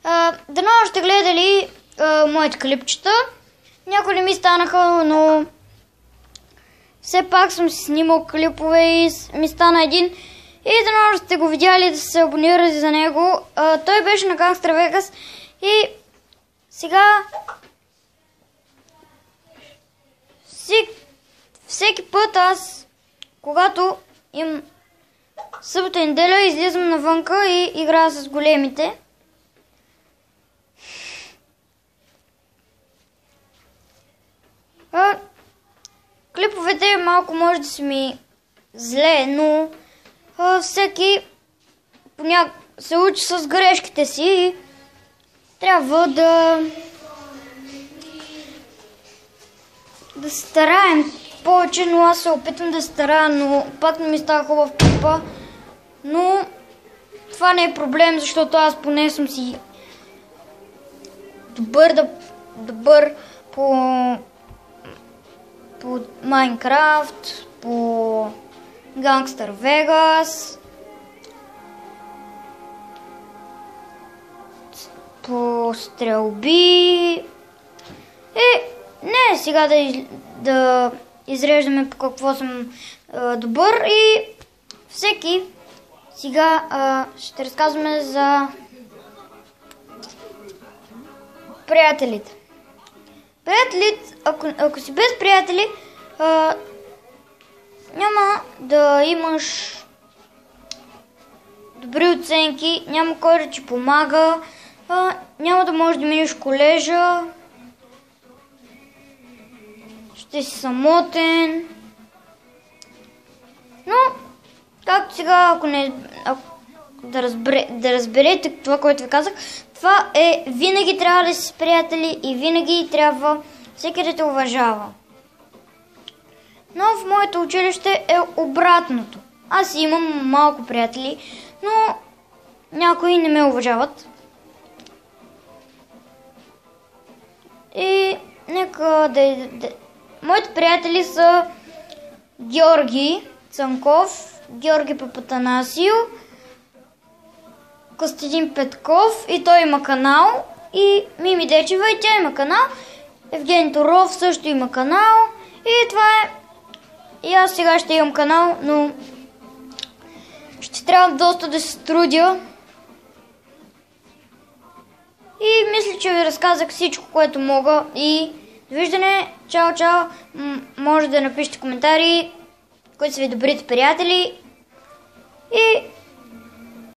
това е. Дано сте гледали моите клипчета. Някои не ми станаха, но все пак съм си снимал клипове и ми стана един. И дано сте го видяли, да се абонирате за него. Той беше на Gangster Vegas и сега всеки път аз, когато имам събота и неделя, излизам навънка и играя с големите. Клиповете малко може да си ми зле, но всеки се учи с грешките си и трябва да се стараем повече, но аз се опитвам да се старая, но пак не ми става хубав клипа. Но това не е проблем, защото аз поне съм си добър по Майнкрафт, по Gangster Vegas, по стрелби. Не сега да изреждаме по какво съм добър и всеки. Сега ще разказваме за приятелите. Ако си без приятели, няма да имаш добри оценки, няма кой да ти помага, няма да можеш да минеш колежа, ще си самотен. Но, както сега, да разберете това, което ви казах, това е, винаги трябва да си с приятели и винаги трябва всеки да те уважава. Но в моето училище е обратното. Аз имам малко приятели, но някои не ме уважават. И нека моите приятели са Георги Цанков, Георги Папатанасио, Костадин Петков, и той има канал, и Мими Дечева, и тя има канал, Евгений Торов също има канал, и това е. И аз сега ще имам канал, но ще трябва доста да се трудя. И мисля, че ви разказах всичко, което мога. И довиждане, чао! Може да напишете коментари, които са ви добрите приятели. И